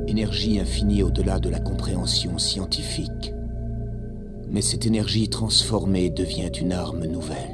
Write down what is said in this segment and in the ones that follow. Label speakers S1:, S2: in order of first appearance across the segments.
S1: Énergie infinie au-delà de la compréhension scientifique. Mais cette énergie transformée devient une arme nouvelle.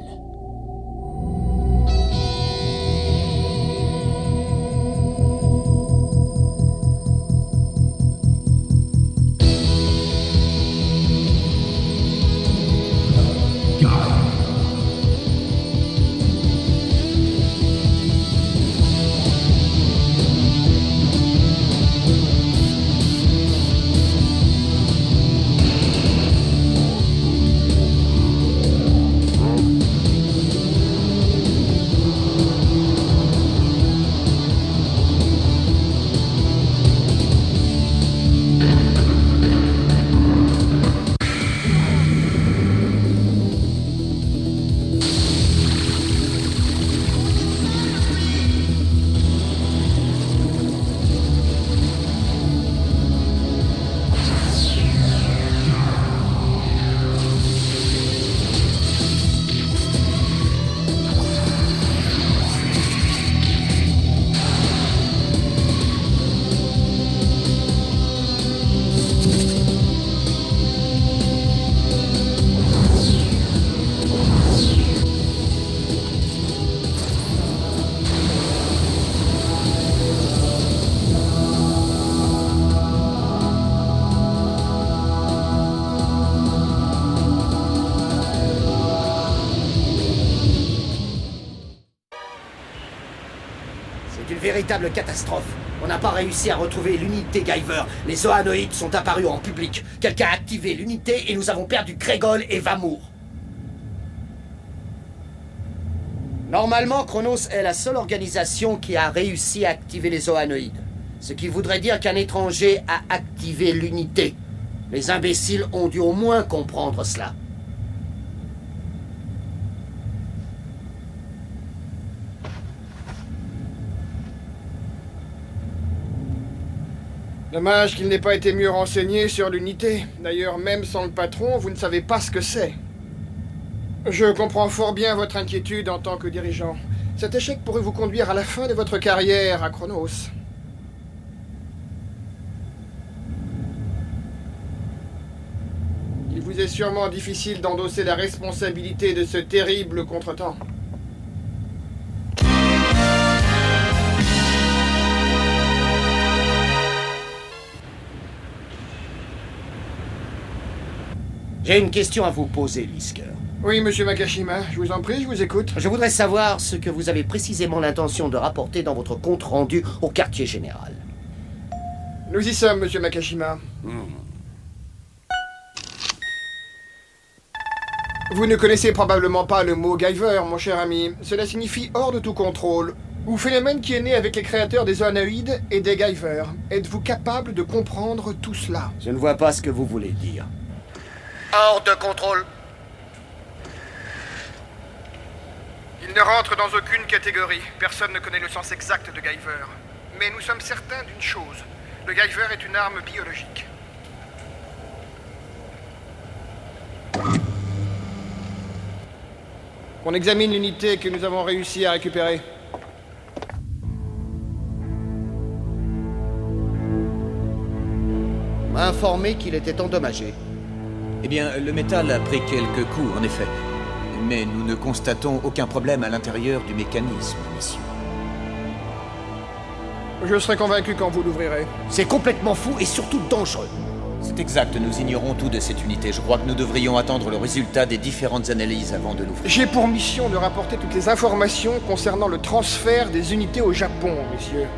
S2: Véritable catastrophe. On n'a pas réussi à retrouver l'unité Guyver. Les zoanoïdes sont apparus en public. Quelqu'un a activé l'unité et nous avons perdu Grégol et Vamour. Normalement, Chronos est la seule organisation qui a réussi à activer les zoanoïdes. Ce qui voudrait dire qu'un étranger a activé l'unité. Les imbéciles ont dû au moins comprendre cela.
S3: Dommage qu'il n'ait pas été mieux renseigné sur l'unité. D'ailleurs, même sans le patron, vous ne savez pas ce que c'est. Je comprends fort bien votre inquiétude en tant que dirigeant. Cet échec pourrait vous conduire à la fin de votre carrière à Chronos. Il vous est sûrement difficile d'endosser la responsabilité de ce terrible contretemps.
S2: J'ai une question à vous poser, Lisker.
S3: Oui, monsieur Makashima, je vous en prie, je vous écoute.
S2: Je voudrais savoir ce que vous avez précisément l'intention de rapporter dans votre compte-rendu au quartier général.
S3: Nous y sommes, monsieur Makashima. Vous ne connaissez probablement pas le mot Guyver, mon cher ami. Cela signifie hors de tout contrôle, ou phénomène qui est né avec les créateurs des zoanoïdes et des Guyver. Êtes-vous capable de comprendre tout cela?
S2: Je ne vois pas ce que vous voulez dire. Hors de contrôle.
S3: Il ne rentre dans aucune catégorie. Personne ne connaît le sens exact de Guyver. Mais nous sommes certains d'une chose. Le Guyver est une arme biologique. On examine l'unité que nous avons réussi à récupérer.
S2: On m'a informé qu'il était endommagé.
S1: Eh bien, le métal a pris quelques coups, en effet. Mais nous ne constatons aucun problème à l'intérieur du mécanisme, messieurs.
S3: Je serai convaincu quand vous l'ouvrirez.
S2: C'est complètement fou et surtout dangereux.
S1: C'est exact, nous ignorons tout de cette unité. Je crois que nous devrions attendre le résultat des différentes analyses avant de l'ouvrir.
S3: J'ai pour mission de rapporter toutes les informations concernant le transfert des unités au Japon, messieurs.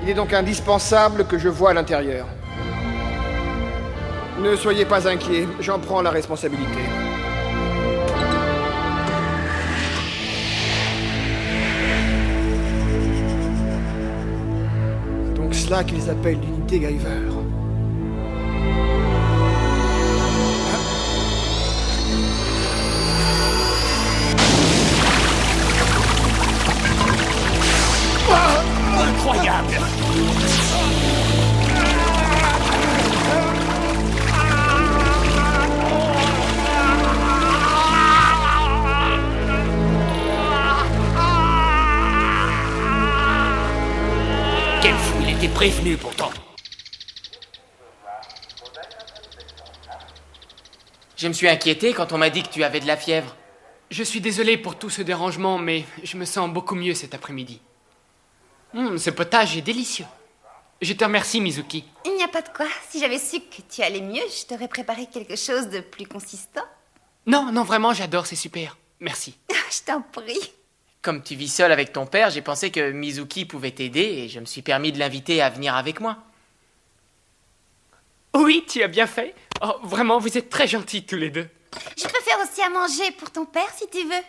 S3: Il est donc indispensable que je voie à l'intérieur. Ne soyez pas inquiets, j'en prends la responsabilité. C'est donc cela qu'ils appellent l'unité Guyver.
S2: Incroyable! Quel fou, il était prévenu pourtant.
S4: Je me suis inquiété quand on m'a dit que tu avais de la fièvre.
S5: Je suis désolé pour tout ce dérangement, mais je me sens beaucoup mieux cet après-midi. Ce potage est délicieux. Je te remercie, Mizuki.
S6: Il n'y a pas de quoi. Si j'avais su que tu allais mieux, je t'aurais préparé quelque chose de plus consistant.
S5: Non, vraiment, j'adore, c'est super. Merci.
S6: Je t'en prie.
S4: Comme tu vis seul avec ton père, j'ai pensé que Mizuki pouvait t'aider et je me suis permis de l'inviter à venir avec moi.
S5: Oui, tu as bien fait. Oh, vraiment, vous êtes très gentils tous les deux.
S6: Je peux faire aussi à manger pour ton père si tu veux.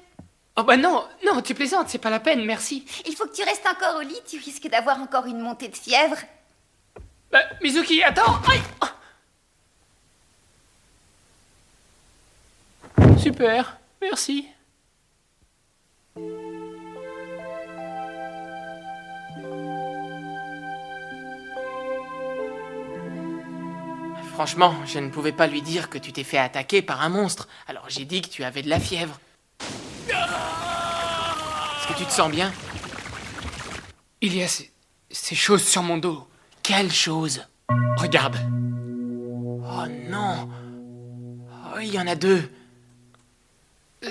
S5: Oh bah non, tu plaisantes, c'est pas la peine, merci.
S6: Il faut que tu restes encore au lit, tu risques d'avoir encore une montée de fièvre.
S5: Mizuki, attends. Aïe. Super, merci.
S4: Franchement, je ne pouvais pas lui dire que tu t'es fait attaquer par un monstre, alors j'ai dit que tu avais de la fièvre. Est-ce que tu te sens bien?
S5: Il y a ces choses sur mon dos.
S4: Quelle chose?
S5: Regarde.
S4: Oh non. Oh, il y en a deux.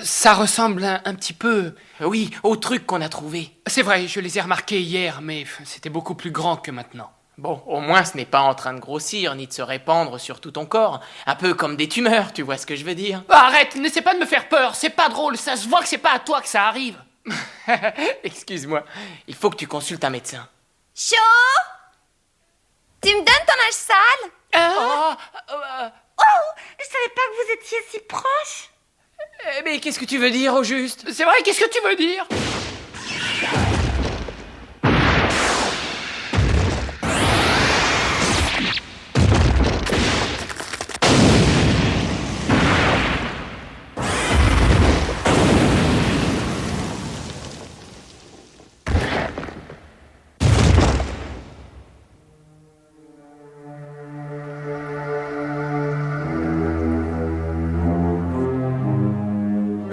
S5: Ça ressemble un petit peu...
S4: Oui, au truc qu'on a trouvé.
S5: C'est vrai, je les ai remarqués hier, mais c'était beaucoup plus grand que maintenant.
S4: Bon, au moins ce n'est pas en train de grossir ni de se répandre sur tout ton corps. Un peu comme des tumeurs, tu vois ce que je veux dire?
S5: Arrête, n'essaie pas de me faire peur, c'est pas drôle, ça se voit que c'est pas à toi que ça arrive.
S4: Excuse-moi, il faut que tu consultes un médecin.
S6: Chaud? Tu me donnes ton âge sale? Oh, je savais pas que vous étiez si proches.
S4: Mais qu'est-ce que tu veux dire au juste?
S5: C'est vrai, qu'est-ce que tu veux dire?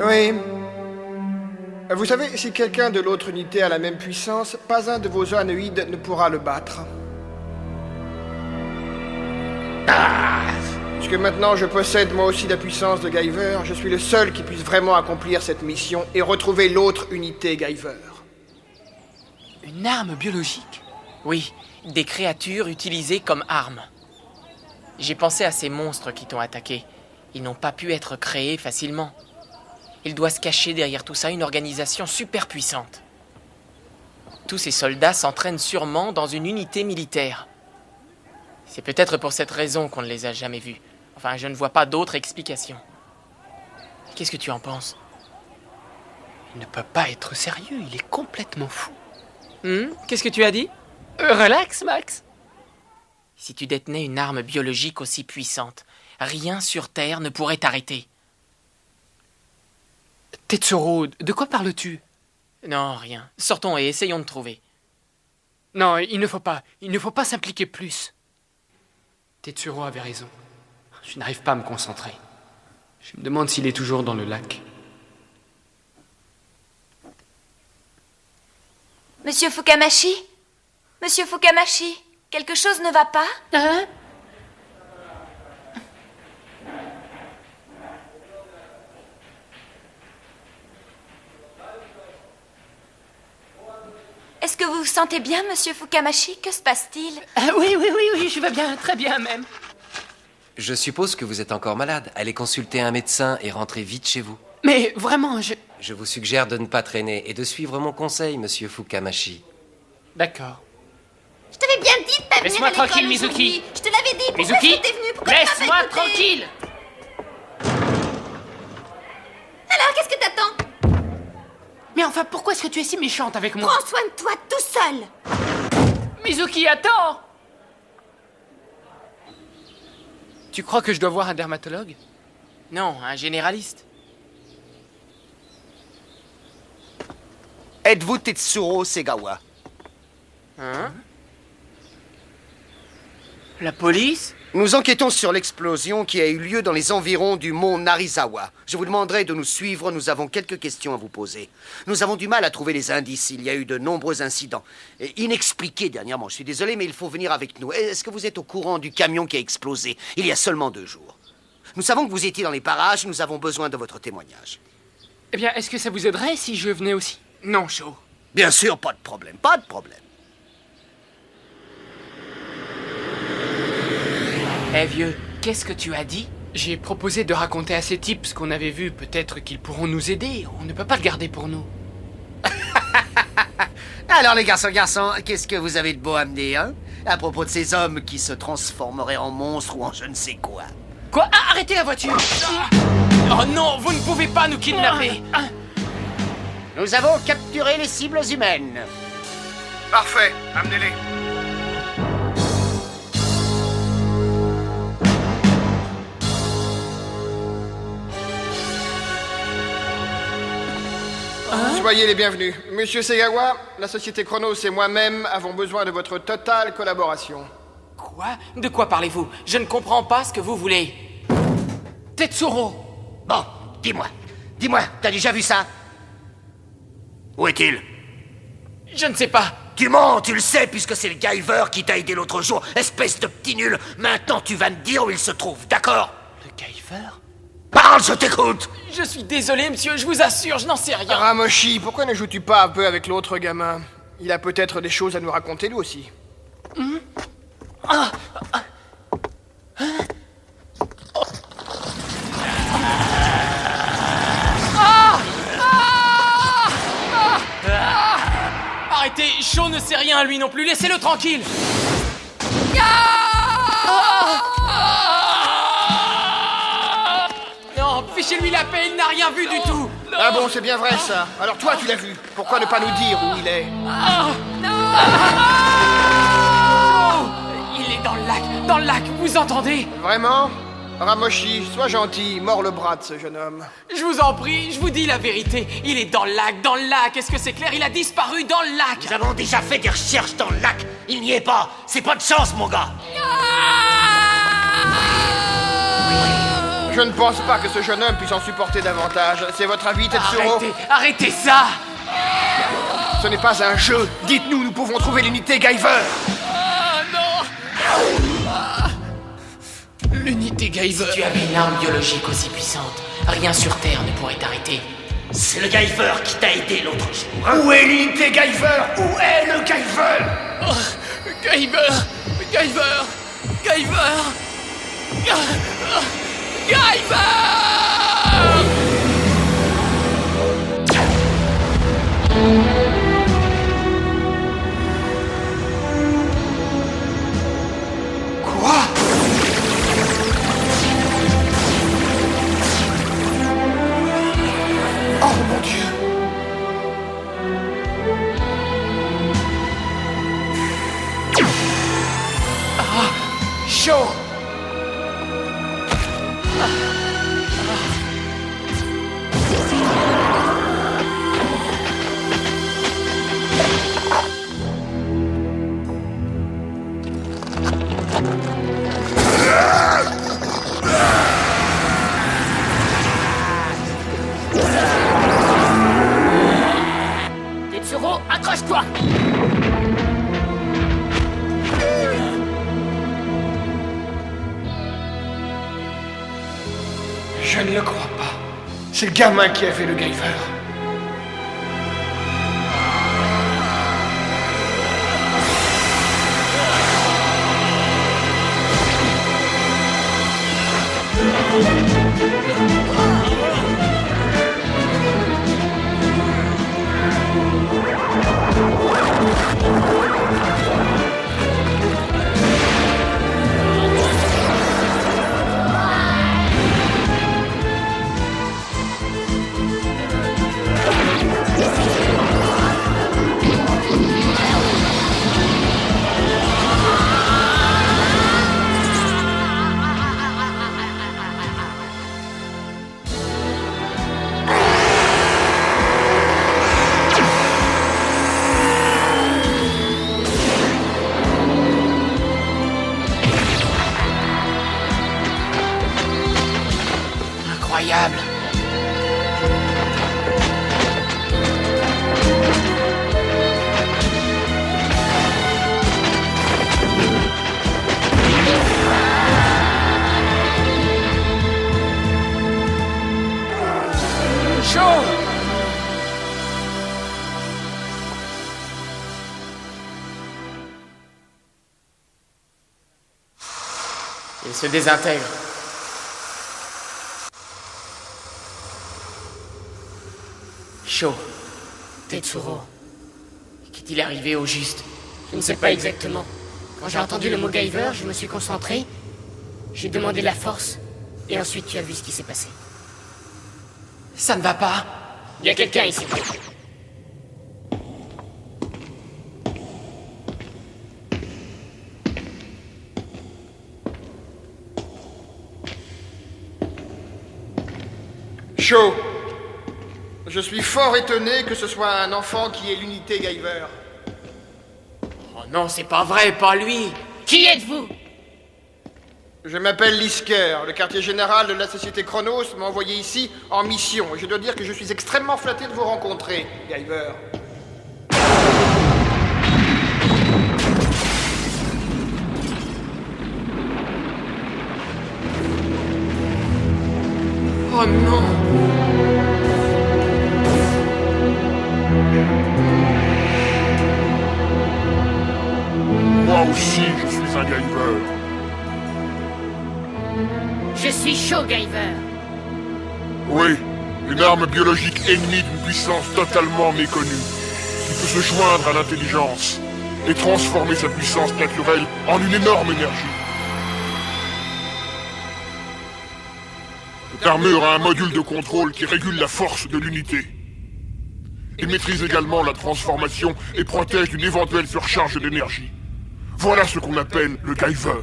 S3: Oui. Vous savez, si quelqu'un de l'autre unité a la même puissance, pas un de vos zoanoïdes ne pourra le battre. Puisque maintenant je possède moi aussi la puissance de Guyver, je suis le seul qui puisse vraiment accomplir cette mission et retrouver l'autre unité Guyver.
S5: Une arme biologique?
S4: Oui, des créatures utilisées comme armes. J'ai pensé à ces monstres qui t'ont attaqué. Ils n'ont pas pu être créés facilement. Il doit se cacher derrière tout ça une organisation super puissante. Tous ces soldats s'entraînent sûrement dans une unité militaire. C'est peut-être pour cette raison qu'on ne les a jamais vus. Enfin, je ne vois pas d'autre explication. Qu'est-ce que tu en penses?
S5: Il ne peut pas être sérieux, il est complètement fou.
S4: Qu'est-ce que tu as dit?
S5: Relax, Max.
S4: Si tu détenais une arme biologique aussi puissante, rien sur Terre ne pourrait t'arrêter.
S5: Tetsuro, de quoi parles-tu?
S4: Non, rien. Sortons et essayons de trouver.
S5: Non, il ne faut pas s'impliquer plus. Tetsuro avait raison. Je n'arrive pas à me concentrer. Je me demande s'il est toujours dans le lac.
S6: Monsieur Fukamashi? Monsieur Fukamashi, quelque chose ne va pas?
S5: Hein?
S6: Est-ce que vous vous sentez bien, monsieur Fukamashi? Que se passe-t-il?
S5: Oui, je vais bien, très bien même.
S7: Je suppose que vous êtes encore malade. Allez consulter un médecin et rentrez vite chez vous.
S5: Mais vraiment,
S7: Je vous suggère de ne pas traîner et de suivre mon conseil, monsieur Fukamashi.
S5: D'accord.
S6: Je t'avais bien dit de pas venir
S5: Laisse-moi
S6: à l'école
S5: tranquille,
S6: aujourd'hui.
S5: Mizuki.
S6: Je te l'avais dit. Pourquoi
S5: Mizuki,
S6: est-ce que t'es venu? Pourquoi tu m'as
S5: laisse-moi
S6: pas écouté?
S5: tranquille.
S6: Alors, qu'est-ce que t'attends?
S5: Mais enfin, pourquoi est-ce que tu es si méchante avec moi?
S6: Prends soin de toi tout seul.
S5: Mizuki, attends! Tu crois que je dois voir un dermatologue?
S4: Non, un généraliste.
S2: Êtes-vous Tetsuro Segawa?
S4: Hein? La police?
S2: Nous enquêtons sur l'explosion qui a eu lieu dans les environs du mont Narizawa. Je vous demanderai de nous suivre, nous avons quelques questions à vous poser. Nous avons du mal à trouver les indices, il y a eu de nombreux incidents. Inexpliqués dernièrement, je suis désolé, mais il faut venir avec nous. Est-ce que vous êtes au courant du camion qui a explosé il y a seulement 2 jours? Nous savons que vous étiez dans les parages, nous avons besoin de votre témoignage.
S5: Eh bien, est-ce que ça vous aiderait si je venais aussi?
S4: Non, Shaw.
S2: Bien sûr, pas de problème, pas de problème.
S4: Eh vieux, qu'est-ce que tu as dit?
S5: J'ai proposé de raconter à ces types ce qu'on avait vu. Peut-être qu'ils pourront nous aider. On ne peut pas le garder pour nous.
S2: Alors les garçons, qu'est-ce que vous avez de beau à me dire, hein? À propos de ces hommes qui se transformeraient en monstres ou en je ne sais quoi.
S4: Quoi? Ah, arrêtez la voiture! Oh non, vous ne pouvez pas nous kidnapper!
S2: Nous avons capturé les cibles humaines.
S3: Parfait, amenez-les. Soyez les bienvenus. Monsieur Segawa, la société Chronos et moi-même avons besoin de votre totale collaboration.
S4: Quoi? De quoi parlez-vous? Je ne comprends pas ce que vous voulez. Tetsuro!
S2: Bon, dis-moi, t'as déjà vu ça? Où est-il?
S4: Je ne sais pas.
S2: Tu mens, tu le sais, puisque c'est le Guyver qui t'a aidé l'autre jour, espèce de petit nul. Maintenant, tu vas me dire où il se trouve, d'accord?
S4: Le Guyver?
S2: Parle, je t'écoute!
S4: Je suis désolé, monsieur, je vous assure, je n'en sais rien.
S3: Ramoshi, pourquoi ne joues-tu pas un peu avec l'autre gamin? Il a peut-être des choses à nous raconter lui aussi.
S4: Arrêtez, Shaw ne sait rien, lui non plus, laissez-le tranquille. Non, fichez-lui la paix, il n'a rien vu du tout.
S3: Ah bon, c'est bien vrai ça. Alors toi, tu l'as vu. Pourquoi ne pas nous dire où il est?
S4: Il est dans le lac, vous entendez?
S3: Vraiment? Ramoshi, sois gentil, mords le bras de ce jeune homme.
S4: Je vous en prie, je vous dis la vérité. Il est dans le lac, est-ce que c'est clair? Il a disparu dans le lac.
S2: Nous avons déjà fait des recherches dans le lac. Il n'y est pas. C'est pas de chance, mon gars.
S3: Je ne pense pas que ce jeune homme puisse en supporter davantage. C'est votre avis, Tetsuro?
S4: Arrêtez ça.
S3: Ce n'est pas un jeu. Dites-nous, nous pouvons trouver l'unité Guyver.
S5: L'unité Guyver.
S4: Si tu avais une arme biologique aussi puissante, rien sur Terre ne pourrait t'arrêter.
S2: C'est le Guyver qui t'a aidé l'autre jour. Hein? Où est l'unité Guyver? Où est le Guyver?
S5: Guyver.
S3: Quoi? Oh mon Dieu!
S4: Shaw.
S2: Tetsuro, accroche-toi!
S3: Je ne le crois pas. C'est le gamin qui a fait le Guyver.
S4: Il se désintègre. Chaud.
S8: Tetsuro.
S4: Qu'est-il arrivé au juste?
S8: Je ne sais pas exactement. Quand j'ai entendu le mot Guyver, je me suis concentré, j'ai demandé la force, et ensuite tu as vu ce qui s'est passé.
S4: Ça ne va pas.
S8: Il y a quelqu'un ici.
S3: Shaw, je suis fort étonné que ce soit un enfant qui ait l'unité Guyver.
S4: Oh non, c'est pas vrai, pas lui.
S8: Qui êtes-vous?
S3: Je m'appelle Lisker, le quartier général de la société Chronos m'a envoyé ici en mission, et je dois dire que je suis extrêmement flatté de vous rencontrer, Guyver.
S4: Oh non.
S9: Moi aussi, je suis un Guyver.
S8: Je suis Shaw Guyver.
S9: Oui, une arme biologique ennemie d'une puissance totalement méconnue, qui peut se joindre à l'intelligence et transformer sa puissance naturelle en une énorme énergie. Cette armure a un module de contrôle qui régule la force de l'unité. Il maîtrise également la transformation et protège d'une éventuelle surcharge d'énergie. Voilà ce qu'on appelle le Guyver.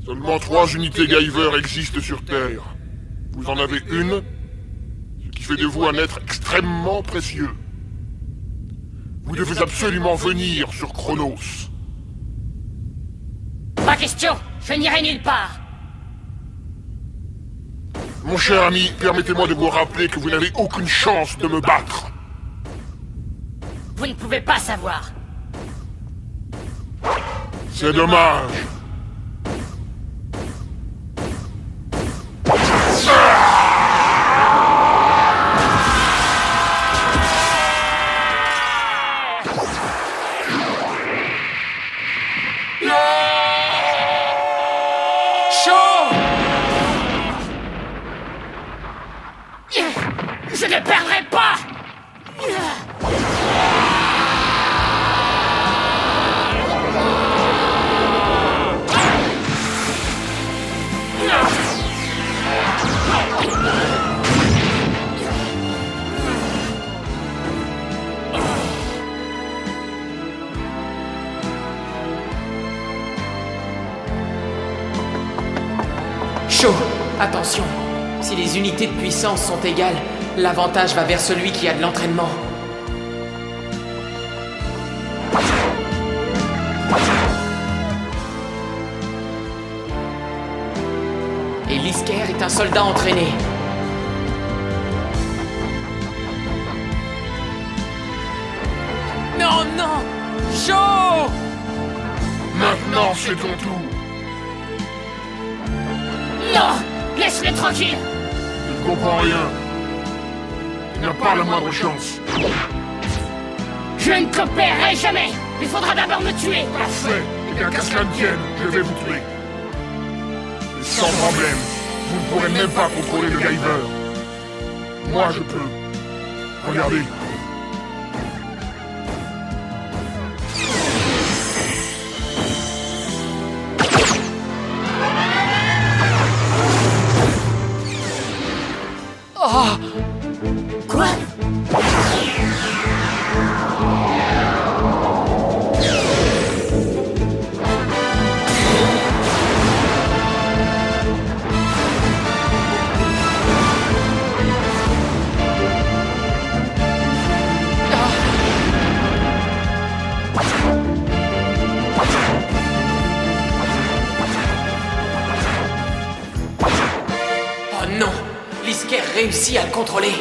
S9: Seulement 3 unités Guyver existent sur Terre. Vous en avez une, ce qui fait de vous un être extrêmement précieux. Vous devez absolument venir sur Chronos.
S8: Pas question, je n'irai nulle part.
S9: Mon cher ami, permettez-moi de vous rappeler que vous n'avez aucune chance de me battre.
S8: Vous ne pouvez pas savoir.
S9: C'est dommage.
S8: Je ne perdrai pas!
S4: Shaw, attention. Si les unités de puissance sont égales, l'avantage va vers celui qui a de l'entraînement. Et Lisker est un soldat entraîné. Non, non! Shaw!
S9: Maintenant, c'est ton tour.
S8: Non! Laisse-le tranquille!
S9: Je ne comprends rien. Il n'y a pas la moindre chance.
S8: Je ne coopérerai jamais! Il faudra d'abord me tuer!
S9: Parfait. Eh bien, qu'à cela ne tienne, je vais vous tuer. Et sans problème. Vous ne pourrez même pas contrôler le Guyver. Moi, je peux. Regardez.
S8: Oh! Quoi?
S4: Oh non! Lisker réussit à le contrôler.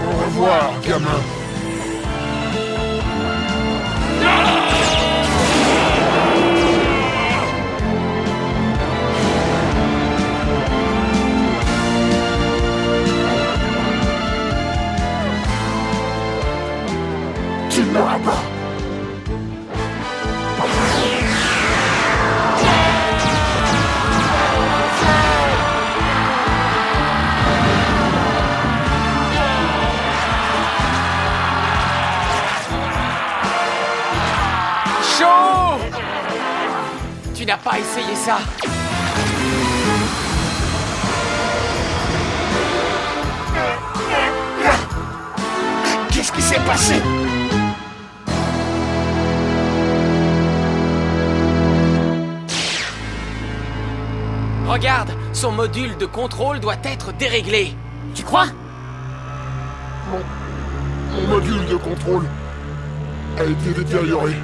S9: Au revoir, gamin. l'auras pas.
S4: Chaud! Tu n'as pas essayé ça.
S9: Qu'est-ce qui s'est passé?
S4: Regarde, son module de contrôle doit être déréglé.
S8: Tu crois?
S9: Mon module de contrôle a été détérioré.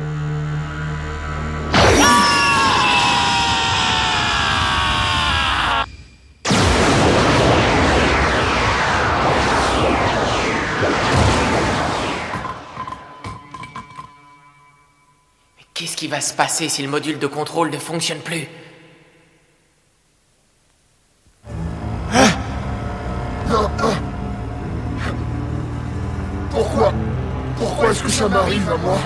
S4: Qu'est-ce qui va se passer si le module de contrôle ne fonctionne plus?
S9: Pourquoi est-ce que ça m'arrive à moi?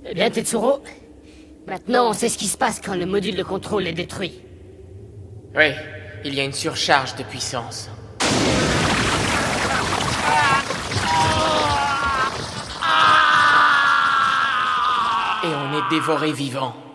S8: Eh bien, Tetsuro, maintenant on sait ce qui se passe quand le module de contrôle est détruit.
S4: Oui, il y a une surcharge de puissance. Et on est dévoré vivant.
S10: 「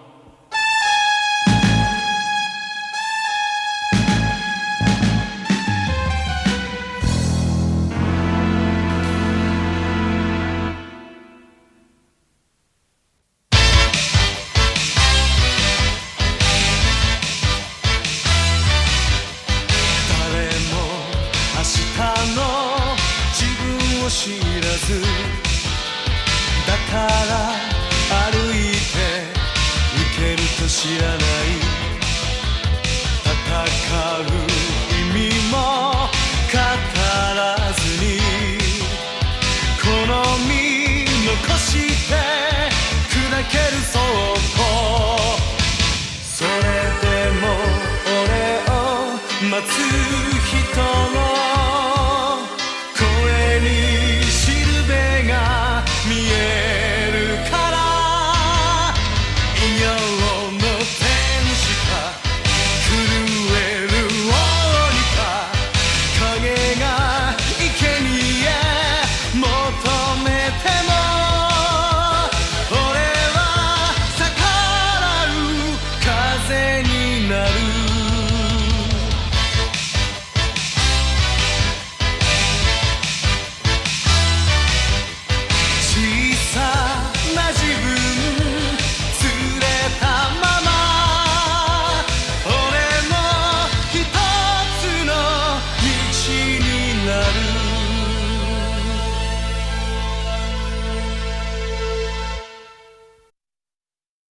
S10: 待つ人